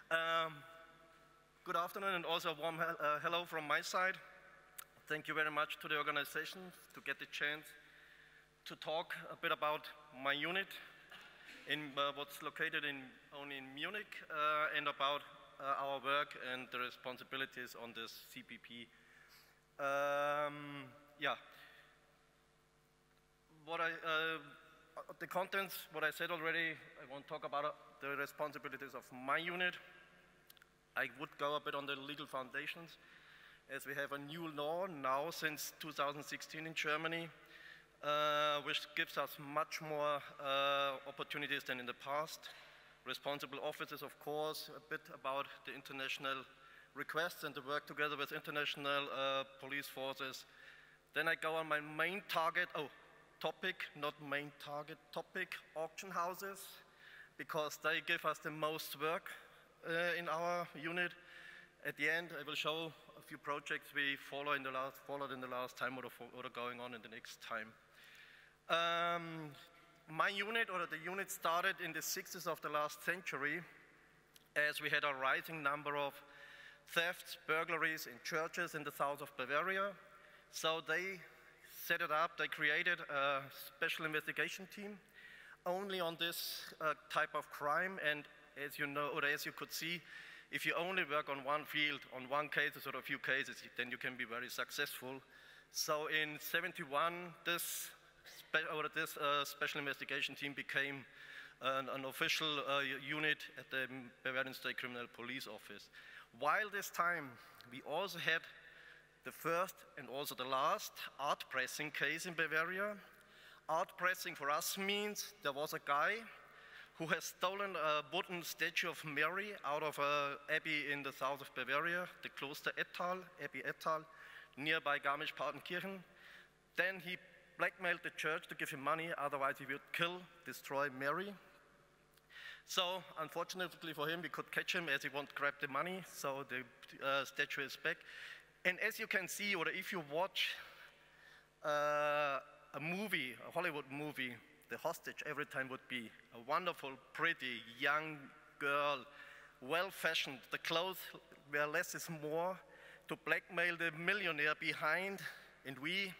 Good afternoon, and also a warm hello from my side. Thank you very much to the organization to get the chance to talk a bit about my unit, in what's located only in Munich, and about our work and the responsibilities on this CPP. The contents, what I said already, I won't talk about the responsibilities of my unit. I would go a bit on the legal foundations, as we have a new law now since 2016 in Germany, which gives us much more opportunities than in the past. Responsible offices, of course, a bit about the international requests and the work together with international police forces. Then I go on my main target, topic, not main target, topic, auction houses, because they give us the most work in our unit. At the end, I will show a few projects we followed in the last time or are going on in the next time. My unit, or the unit, started in the 60s of the last century, as we had a rising number of thefts, burglaries in churches in the south of Bavaria. So they set it up, they created a special investigation team only on this type of crime. And as you know, or as you could see, if you only work on one field, on one case or a few cases, then you can be very successful. So in '71, this special investigation team became an official unit at the Bavarian State Criminal Police Office. While this time, we also had the first and also the last art pressing case in Bavaria. Art pressing for us means there was a guy who has stolen a wooden statue of Mary out of an abbey in the south of Bavaria, the Kloster Ettal, Abbey Ettal, nearby Garmisch-Partenkirchen. Then he blackmailed the church to give him money, otherwise he would destroy Mary. So, unfortunately for him, we could catch him as he won't grab the money, so the statue is back. And as you can see, or if you watch a movie, a Hollywood movie, the hostage every time would be a wonderful, pretty, young girl, well-fashioned. The clothes were less is more to blackmail the millionaire behind. And we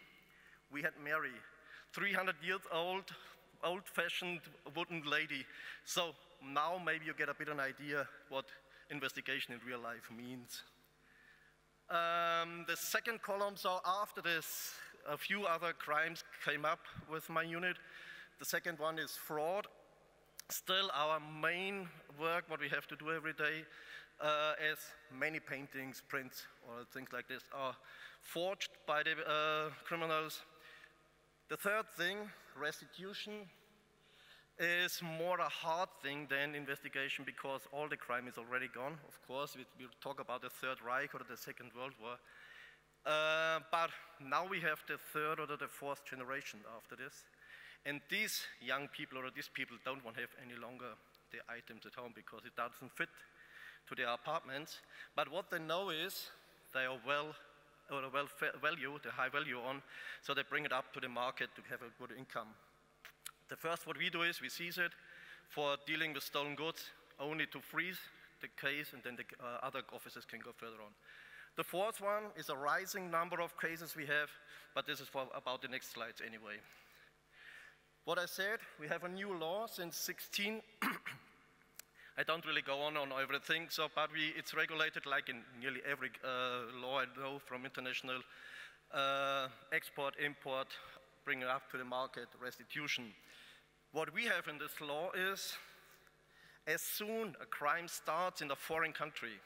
had Mary, 300 years old, old-fashioned wooden lady. So now maybe you get a bit of an idea what investigation in real life means. The second column, so after this, a few other crimes came up with my unit. The second one is fraud. Still our main work, what we have to do every day, as many paintings, prints, or things like this are forged by the criminals. The third thing, restitution, is more a hard thing than investigation because all the crime is already gone. Of course, we talk about the Third Reich or the Second World War. But now we have the third or the fourth generation after this. And these young people or these people don't want to have any longer the items at home because it doesn't fit to their apartments. But what they know is they are the high value on, so they bring it up to the market to have a good income. The first what we do is we seize it for dealing with stolen goods, only to freeze the case, and then the other officers can go further on. The fourth one is a rising number of cases we have, but this is for about the next slides anyway. What I said, we have a new law since 16. I don't really go on everything, but it's regulated like in nearly every law I know, from international export, import, bring it up to the market, restitution. What we have in this law is, as soon a crime starts in a foreign country,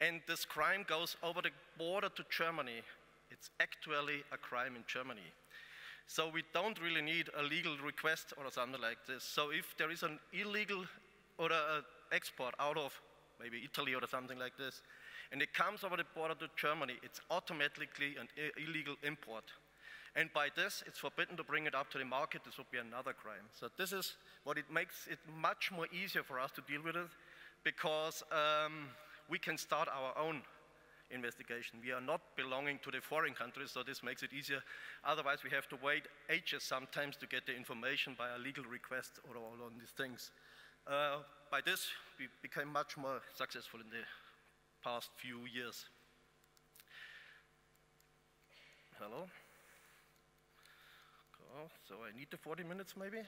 and this crime goes over the border to Germany, it's actually a crime in Germany. So we don't really need a legal request or something like this. So if there is an illegal or an export out of maybe Italy or something like this, and it comes over the border to Germany, it's automatically an illegal import. And by this, it's forbidden to bring it up to the market. This would be another crime. So this is what it makes it much more easier for us to deal with it, because we can start our own investigation. We are not belonging to the foreign countries, so this makes it easier. Otherwise, we have to wait ages sometimes to get the information by a legal request or all on these things. by this, we became much more successful in the past few years. Hello? Cool. So I need the 40 minutes maybe?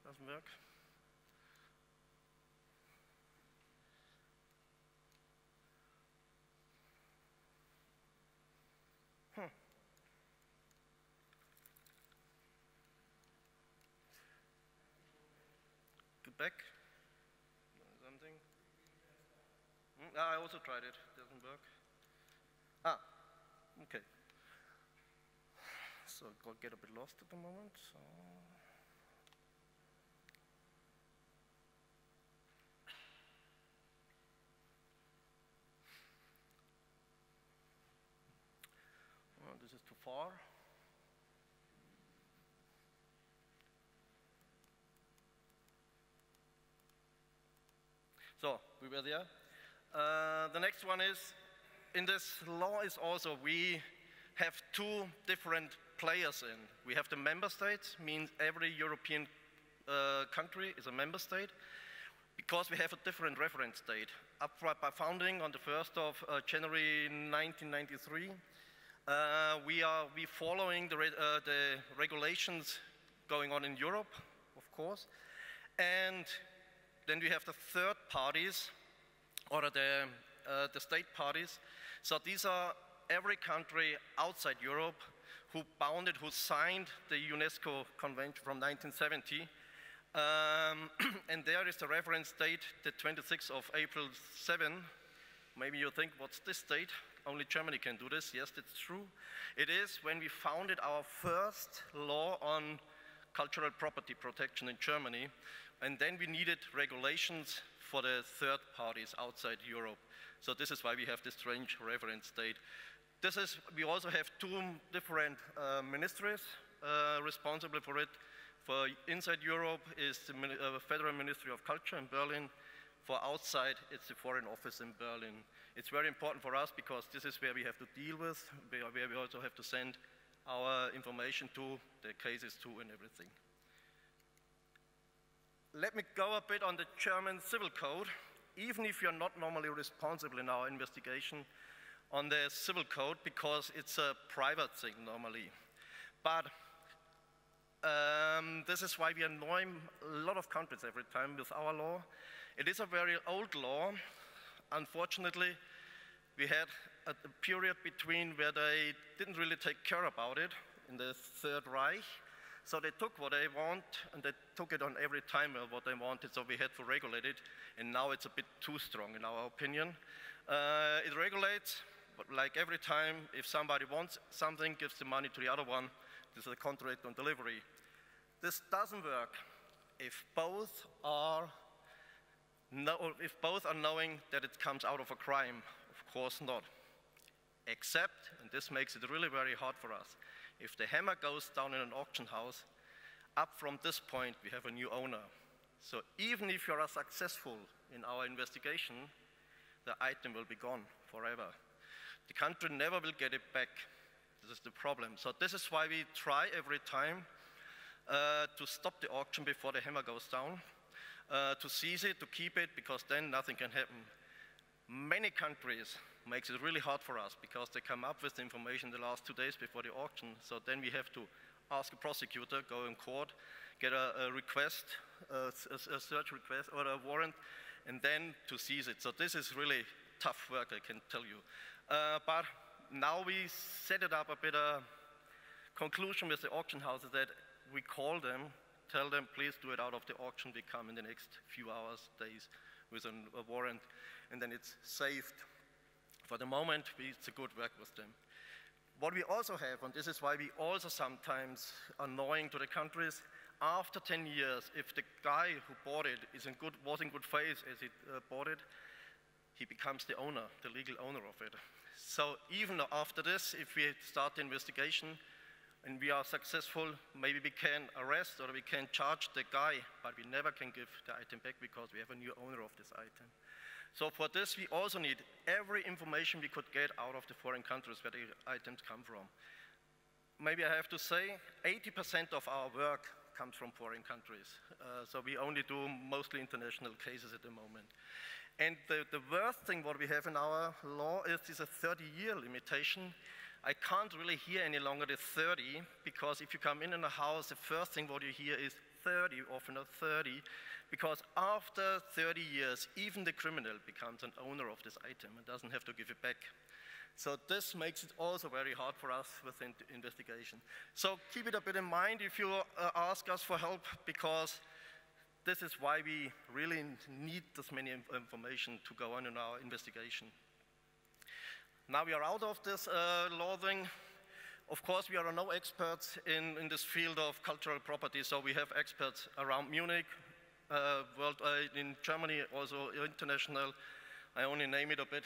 Doesn't work. Back? Something? I also tried it. Doesn't work. Okay. So I'll get a bit lost at the moment. So. Oh, this is too far. So, we were there. The next one is, in this law is also, we have two different players in. We have the member states, means every European country is a member state, because we have a different reference date. By founding on the 1st of January 1993, we following the regulations going on in Europe, of course, and then we have the third parties, or the state parties. So these are every country outside Europe who signed the UNESCO Convention from 1970. And there is the reference date, the 26th of April 7. Maybe you think, what's this date? Only Germany can do this. Yes, that's true. It is when we founded our first law on cultural property protection in Germany. And then we needed regulations for the third parties outside Europe. So this is why we have this strange reference date. We also have two different ministries responsible for it. For inside Europe is the Federal Ministry of Culture in Berlin. For outside, it's the Foreign Office in Berlin. It's very important for us because this is where we have to deal with, where we also have to send our information to, the cases to, and everything. Let me go a bit on the German Civil Code, even if you're not normally responsible in our investigation on the Civil Code, because it's a private thing normally. But this is why we annoy a lot of countries every time with our law. It is a very old law. Unfortunately, we had a period between where they didn't really take care about it in the Third Reich. So they took what they want, and they took it on every time what they wanted, so we had to regulate it, and now it's a bit too strong in our opinion. It regulates, but like every time, if somebody wants something, gives the money to the other one. This is a contract on delivery. This doesn't work if both are knowing that it comes out of a crime. Of course not. Except, and this makes it really very hard for us, if the hammer goes down in an auction house, up from this point we have a new owner. So even if you are successful in our investigation, the item will be gone forever. The country never will get it back. This is the problem. So this is why we try every time to stop the auction before the hammer goes down, to seize it, to keep it, because then nothing can happen. Many countries makes it really hard for us because they come up with the information the last 2 days before the auction. So then we have to ask a prosecutor, go in court, get a request, a search request or a warrant, and then to seize it. So this is really tough work, I can tell you. But now we set it up a bit of conclusion with the auction houses that we call them, tell them, please do it out of the auction. We come in the next few hours, days with a warrant, and then it's saved. For the moment, it's a good work with them. What we also have, and this is why we also sometimes annoying to the countries, after 10 years, if the guy who bought it was in good faith as he bought it, he becomes the owner, the legal owner of it. So even after this, if we start the investigation and we are successful, maybe we can arrest or we can charge the guy, but we never can give the item back because we have a new owner of this item. So for this, we also need every information we could get out of the foreign countries where the items come from. Maybe I have to say, 80% of our work comes from foreign countries. So we only do mostly international cases at the moment. And the worst thing what we have in our law is a 30-year limitation. I can't really hear any longer the 30, because if you come in a house, the first thing what you hear is 30, often not 30, because after 30 years, even the criminal becomes an owner of this item and doesn't have to give it back. So this makes it also very hard for us with the investigation. So keep it a bit in mind if you ask us for help, because this is why we really need this many information to go on in our investigation. Now we are out of this law thing. Of course, we are no experts in this field of cultural property, so we have experts around Munich, worldwide, in Germany, also international. I only name it a bit.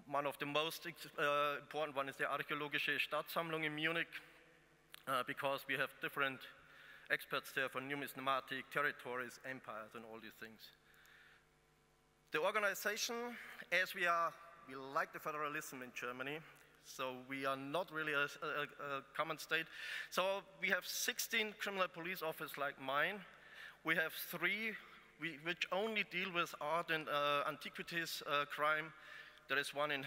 One of the most important one is the Archäologische Staatssammlung in Munich, because we have different experts there for numismatic, territories, empires, and all these things. The organization, as we like the federalism in Germany, so we are not really a common state. So we have 16 criminal police officers like mine. We have 3 which only deal with art and antiquities crime. There is one in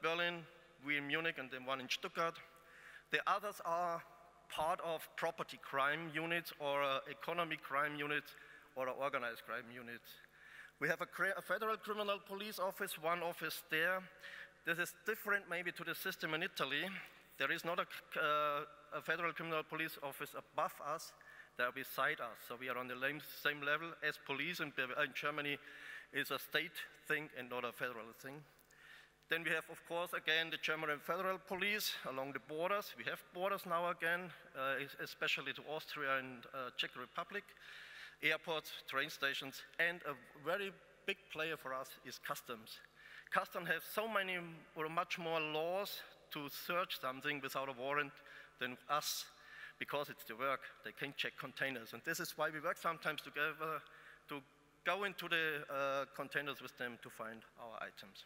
Berlin, we in Munich, and then one in Stuttgart. The others are part of property crime units, or economic crime units, or organized crime units. We have a federal criminal police office, one office there. This is different maybe to the system in Italy. There is not a federal criminal police office above us, they are beside us. So we are on the same level as police in Germany is a state thing and not a federal thing. Then we have, of course, again, the German and federal police along the borders. We have borders now again, especially to Austria and Czech Republic, airports, train stations, and a very big player for us is customs. Customs have so many or much more laws to search something without a warrant than us, because it's the work. They can check containers, and this is why we work sometimes together to go into the containers with them to find our items.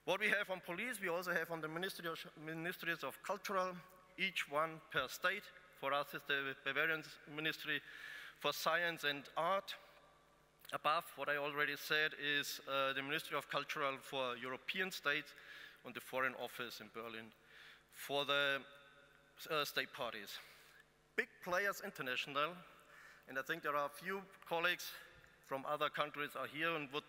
What we have on police, we also have on the ministries of cultural, each one per state. For us, it's the Bavarian Ministry for Science and Art. Above, what I already said, is the Ministry of Cultural for European states, and the Foreign Office in Berlin for the state parties. Big players international, and I think there are a few colleagues from other countries are here and would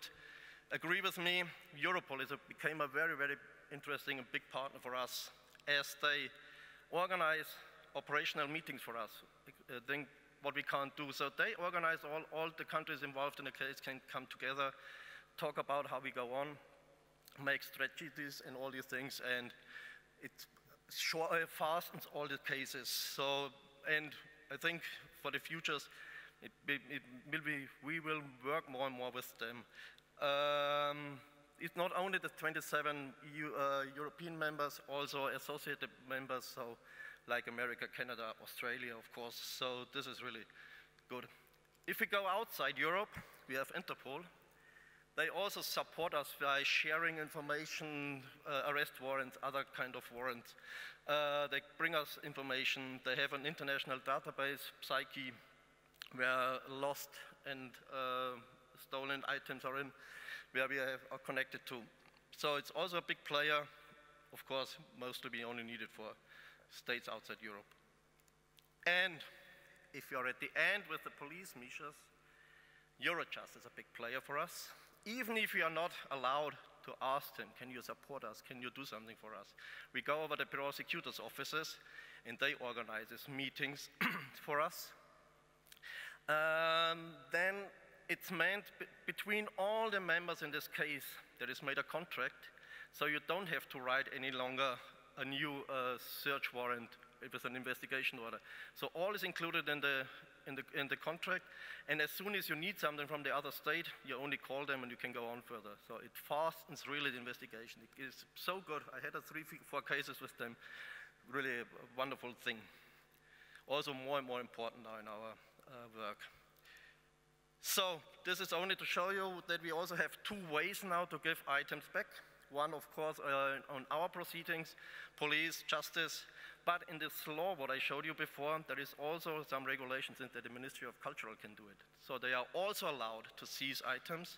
agree with me. Europol became a very, very interesting and big partner for us, as they organize operational meetings for us. I think what we can't do. So they organize all the countries involved in the case can come together, talk about how we go on, make strategies and all these things, and it fastens all the cases. So, and I think for the futures, we will work more and more with them. It's not only the 27 European members, also associated members, so like America, Canada, Australia, of course. So this is really good. If we go outside Europe, we have Interpol. They also support us by sharing information, arrest warrants, other kind of warrants. They bring us information. They have an international database, Psyche, where lost and stolen items are in, where we are connected to. So it's also a big player. Of course, mostly we only need it for states outside Europe. And if you're at the end with the police measures, Eurojust is a big player for us. Even if we are not allowed to ask them, can you support us, can you do something for us? We go over the prosecutor's offices and they organize these meetings for us. Then it's meant between all the members in this case, there is made a contract, so you don't have to write any longer a new search warrant with an investigation order. So all is included in the contract, and as soon as you need something from the other state, you only call them and you can go on further. So it fastens really the investigation. It is so good. I had 3-4 cases with them. Really a wonderful thing. Also more and more important now in our work. So this is only to show you that we also have 2 ways now to give items back. One, of course, on our proceedings, police, justice. But in this law, what I showed you before, there is also some regulations that the Ministry of Culture can do it. So they are also allowed to seize items,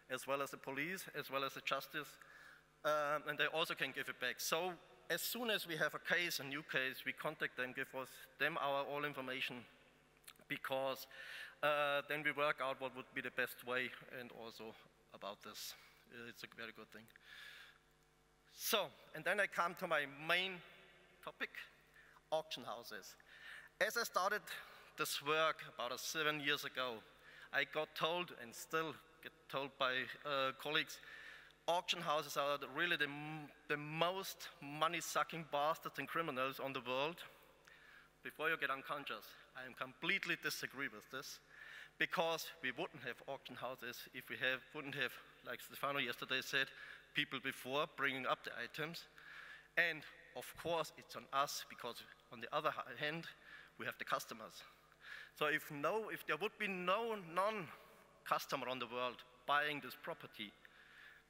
as well as the police, as well as the justice, and they also can give it back. So as soon as we have a case, a new case, we contact them, give them our all information, because then we work out what would be the best way and also about this. It's a very good thing. So, and then I come to my main topic, auction houses. As I started this work about 7 years ago, I got told, and still get told by colleagues, auction houses are really the most money-sucking bastards and criminals on the world. Before you get unconscious, I completely disagree with this, because we wouldn't have auction houses if we wouldn't have, like Stefano yesterday said, people before bringing up the items. And of course, it's on us, because on the other hand, we have the customers. So if there would be no non-customer on the world buying this property,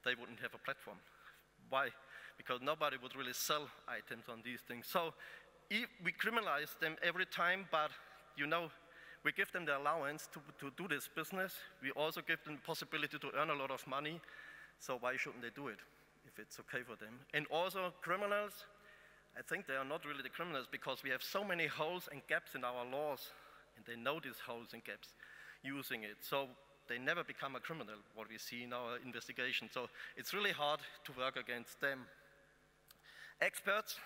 they wouldn't have a platform. Why? Because nobody would really sell items on these things. So we criminalize them every time, but you know, we give them the allowance to do this business. We also give them the possibility to earn a lot of money. So why shouldn't they do it if it's okay for them? And also criminals, I think they are not really the criminals, because we have so many holes and gaps in our laws, and they know these holes and gaps using it. So they never become a criminal, what we see in our investigation. So it's really hard to work against them. Experts,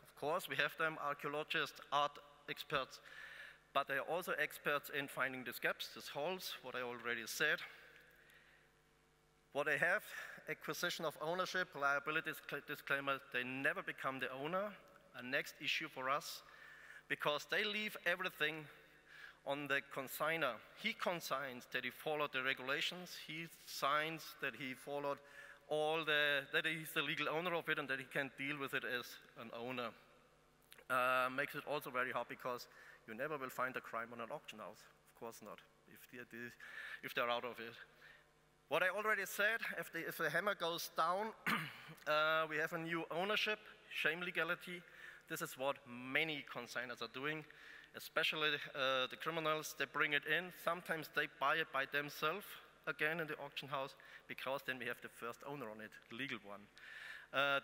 of course, we have them, archaeologists, art experts, but they are also experts in finding these gaps, these holes, what I already said. What they have, acquisition of ownership, liability disclaimer, they never become the owner, a next issue for us, because they leave everything on the consigner. He consigns that he followed the regulations, he signs that he followed that he's the legal owner of it and that he can deal with it as an owner. Makes it also very hard, because you never will find a crime on an auction house. Of course not, if they're out of it. What I already said, if the hammer goes down, we have a new ownership, shame legality. This is what many consigners are doing, especially the criminals. They bring it in. Sometimes they buy it by themselves again in the auction house, because then we have the first owner on it, legal one.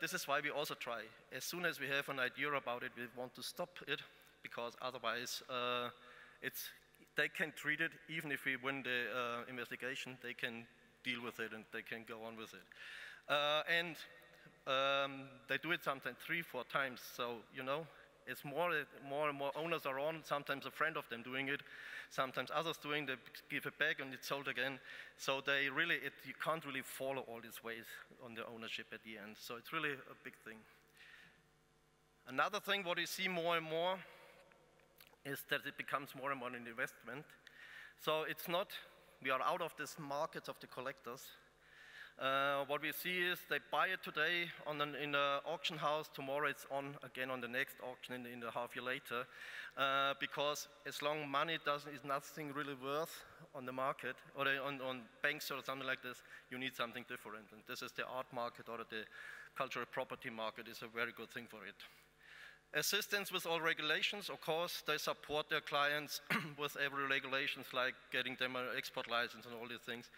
This is why we also try. As soon as we have an idea about it, we want to stop it, because otherwise they can treat it. Even if we win the investigation, they can deal with it and they can go on with it. They do it sometimes 3-4 times. So, you know, it's more and more owners are on, sometimes a friend of them doing it, sometimes others doing, they give it back and it's sold again. So they really, you can't really follow all these ways on the ownership at the end. So it's really a big thing. Another thing what we see more and more is that it becomes more and more an investment. So it's not, we are out of this market of the collectors. What we see is they buy it today in an auction house, tomorrow it's on again on the next auction in a half year later, because as long money is nothing really worth on the market, or on banks or something like this, you need something different. And this is the art market, or the cultural property market is a very good thing for it. Assistance with all regulations, of course, they support their clients with every regulations, like getting them an export license and all these things.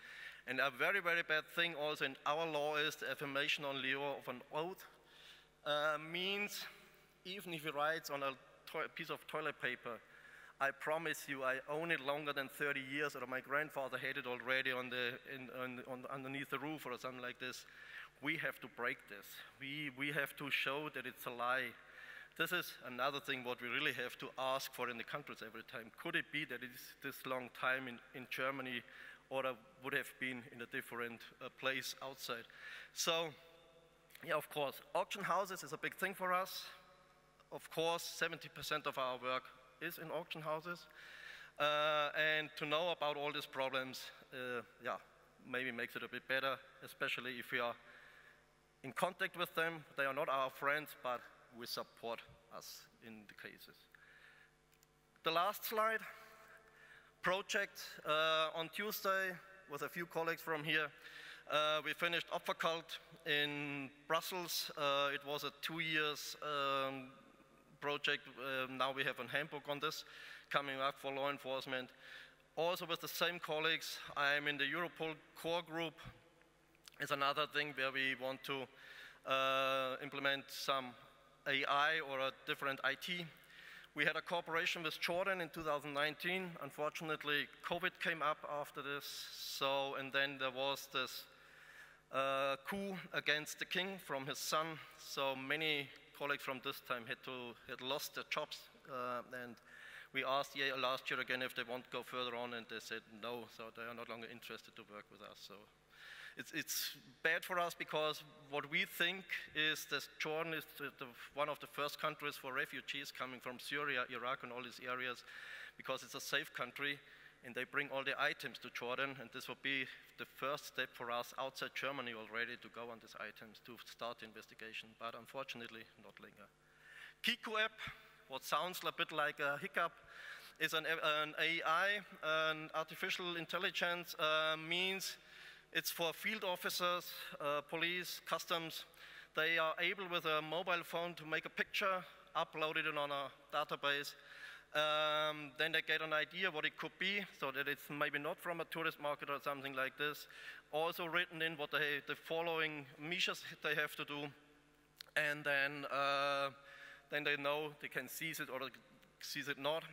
And a very, very bad thing also in our law is the affirmation on lieu of an oath. Means even if he writes on a piece of toilet paper, I promise you I own it longer than 30 years, or my grandfather had it already underneath the roof or something like this, we have to break this. We have to show that it's a lie. This is another thing what we really have to ask for in the countries every time. Could it be that it's this long time in Germany, or would have been in a different place outside? So, yeah, of course, auction houses is a big thing for us. Of course, 70% of our work is in auction houses. And to know about all these problems, yeah, maybe makes it a bit better, especially if we are in contact with them. They are not our friends, but we support us in the cases. The last slide, project. On Tuesday, with a few colleagues from here, We finished Opfercult in Brussels. It was a 2 years project. Now we have a handbook on this coming up for law enforcement. Also with the same colleagues, I'm in the Europol core group. It's another thing where we want to implement some AI or a different IT. We had a cooperation with Jordan in 2019. Unfortunately, COVID came up after this. So, and then there was this coup against the king from his son. So many colleagues from this time had lost their jobs. And we asked last year again if they want to go further on, and they said no. So they are no longer interested to work with us. So it's bad for us because what we think is that Jordan is one of the first countries for refugees coming from Syria, Iraq, and all these areas, because it's a safe country, and they bring all the items to Jordan, and this will be the first step for us outside Germany already to go on these items to start the investigation, but unfortunately not longer. Kiku app, what sounds a bit like a hiccup, is an AI, an artificial intelligence, means it's for field officers, police, customs. They are able with a mobile phone to make a picture, upload it on a database. Then they get an idea what it could be, so that it's maybe not from a tourist market or something like this. Also written in what the following measures they have to do. And then they know they can seize it or seize it not.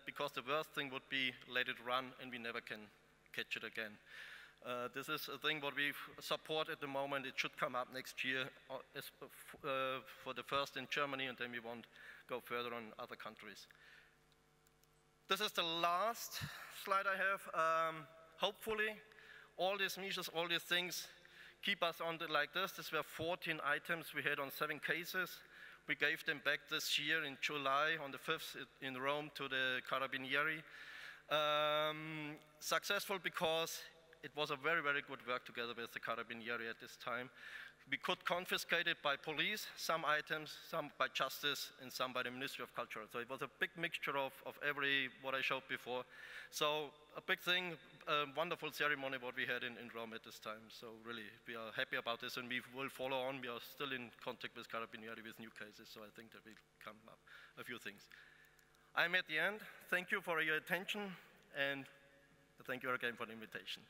Because the worst thing would be let it run and we never can catch it again. This is a thing what we support at the moment. It should come up next year for the first in Germany, and then we won't go further on other countries. This is the last slide I have. Hopefully, all these measures, all these things keep us on like this. These were 14 items we had on 7 cases. We gave them back this year in July on the 5th in Rome to the Carabinieri. Successful because it was a very, very good work together with the Carabinieri at this time. We could confiscate it by police, some items, some by justice, and some by the Ministry of Culture. So it was a big mixture of every, what I showed before. So a big thing, a wonderful ceremony what we had in Rome at this time. So really, we are happy about this, and we will follow on. We are still in contact with Carabinieri with new cases, so I think that will come up a few things. I'm at the end. Thank you for your attention, and thank you again for the invitation.